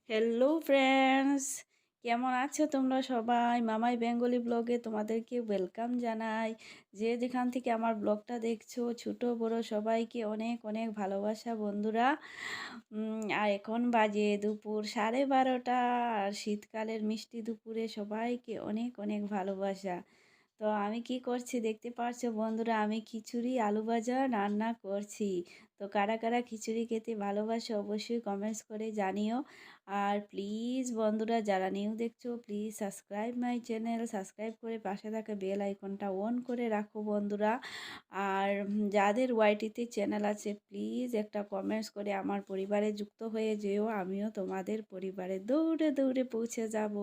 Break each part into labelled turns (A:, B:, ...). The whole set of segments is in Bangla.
A: হ্যালো ফ্রেন্ডস, কেমন আছো তোমরা সবাই? মামাই বেঙ্গলি ব্লগে তোমাদেরকে ওয়েলকাম জানাই। যে যেখান থেকে আমার ব্লগটা দেখছো, ছোট বড় সবাইকে অনেক অনেক ভালোবাসা বন্ধুরা। আর এখন বাজে দুপুর 12:30, আর শীতকালের মিষ্টি দুপুরে সবাইকে অনেক অনেক ভালোবাসা। তো আমি কি করছি দেখতে পারছো বন্ধুরা, আমি খিচুড়ি আলু ভাজা রান্না করছি। তো কারা কারা খিচুড়ি খেতে ভালোবাসো অবশ্যই কমেন্টস করে জানিও। আর প্লিজ বন্ধুরা, যারা নিউ দেখছো please subscribe my channel, subscribe করে পাশে থাকা বেল আইকনটা অন করে রাখো বন্ধুরা। আর যাদের ওয়াইটিতে চ্যানেল আছে প্লিজ একটা কমেন্টস করে আমার পরিবারে যুক্ত হয়ে যেও, আমিও তোমাদের পরিবারে দৌড়ে দৌড়ে পৌঁছে যাব।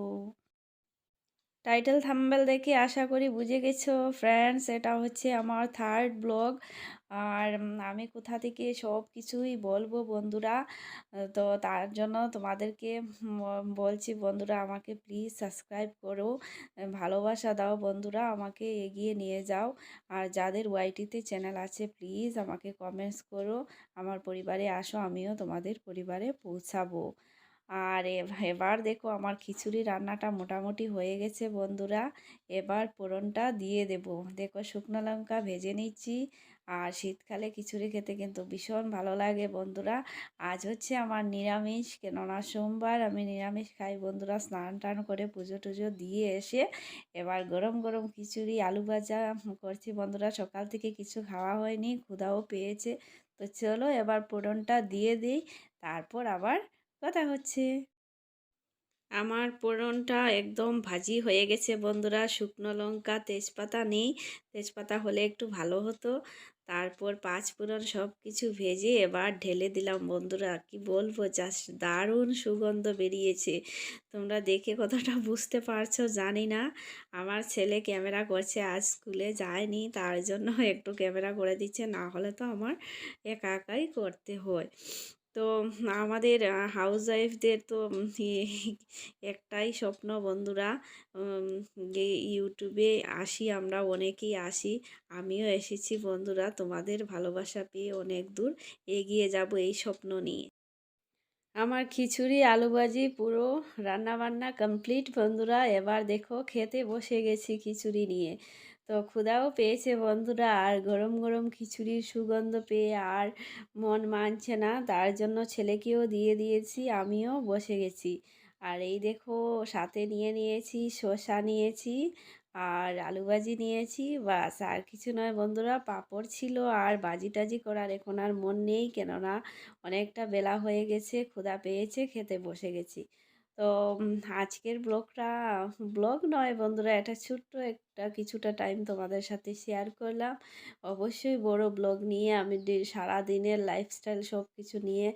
A: টাইটেল থাম্বনেল দেখে আশা করি বুঝে গেছো ফ্রেন্ডস, এটা হচ্ছে আমার থার্ড ব্লগ। আর আমি কোথা থেকে সব কিছুই বলবো বন্ধুরা। তো তার জন্য তোমাদেরকে বলছি বন্ধুরা, আমাকে প্লিজ সাবস্ক্রাইব করো, ভালোবাসা দাও বন্ধুরা, আমাকে এগিয়ে নিয়ে যাও। আর যাদের ওয়াইটিতে চ্যানেল আছে প্লিজ আমাকে কমেন্টস করো, আমার পরিবারে আসো, আমিও তোমাদের পরিবারে পৌঁছাবো। আর এবার দেখো আমার খিচুড়ি রান্নাটা মোটামুটি হয়ে গেছে বন্ধুরা। এবার ফোড়নটা দিয়ে দেব। দেখো শুকনো লঙ্কা ভেজে নিচ্ছি। আর শীতকালে খিচুড়ি খেতে কিন্তু ভীষণ ভালো লাগে বন্ধুরা। আজ হচ্ছে আমার নিরামিষ, কেননা সোমবার আমি নিরামিষ খাই বন্ধুরা। স্নান টান করে পুজো টুজো দিয়ে এসে এবার গরম গরম খিচুড়ি আলু ভাজা করছি বন্ধুরা। সকাল থেকে কিছু খাওয়া হয়নি, ক্ষুধাও পেয়েছে। তো চলো এবার ফোড়নটা দিয়ে দিই, তারপর আবার কথা হচ্ছে। আমার ফোড়নটা একদম ভাজি হয়ে গেছে বন্ধুরা। শুকনো লঙ্কা তেজপাতা নেই, তেজপাতা হলে একটু ভালো হতো। তারপর পাঁচ ফোড়ন সব কিছু ভেজে এবার ঢেলে দিলাম বন্ধুরা। কি বলবো, জাস্ট দারুণ সুগন্ধ বেরিয়েছে। তোমরা দেখে কতটা বুঝতে পারছো জানি না। আমার ছেলে ক্যামেরা করছে, আজ স্কুলে যায়নি তার জন্য একটু ক্যামেরা করে দিচ্ছে, না হলে তো আমার একা একাই করতে হয়। তো আমাদের হাউস ওয়াইফদের তো একটাই স্বপ্ন বন্ধুরা, যে ইউটিউবে আসি, আমরা অনেকেই আসি, আমিও এসেছি বন্ধুরা। তোমাদের ভালোবাসা পেয়ে অনেক দূর এগিয়ে যাব এই স্বপ্ন নিয়ে। আমার খিচুড়ি আলু ভাজি পুরো রান্নাবান্না কমপ্লিট বন্ধুরা। এবার দেখো খেতে বসে গেছি খিচুড়ি নিয়ে। তো ক্ষুধাও পেয়েছে বন্ধুরা, আর গরম গরম খিচুড়ির সুগন্ধ পেয়ে আর মন মানছে না, তার জন্য ছেলেকেও দিয়ে দিয়েছি, আমিও বসে গেছি। আর এই দেখো সাথে নিয়ে নিয়েছি শসা নিয়েছি, আর আলু ভাজি নিয়েছি, বাস আর কিছু নয় বন্ধুরা। পাঁপড় ছিল, আর ভাজি টাজি করার এখন আর মন নেই, কেননা অনেকটা বেলা হয়ে গেছে, ক্ষুধা পেয়েছে, খেতে বসে গেছি। তো আজকের ব্লগটা ব্লগ নয় বন্ধুরা, এটা ছোট্ট একটা কিছুটা টাইম তোমাদের সাথে শেয়ার করলাম। অবশ্যই বড় ব্লগ নিয়ে আমি সারা দিনের লাইফস্টাইল সব কিছু নিয়ে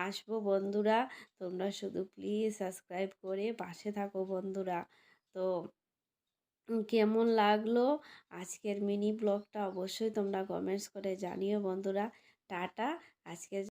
A: আসবো বন্ধুরা। তোমরা শুধু প্লিজ সাবস্ক্রাইব করে পাশে থাকো বন্ধুরা। তো কেমন লাগলো আজকের মিনি ব্লগটা অবশ্যই তোমরা কমেন্টস করে জানিও বন্ধুরা। টাটা। আজকে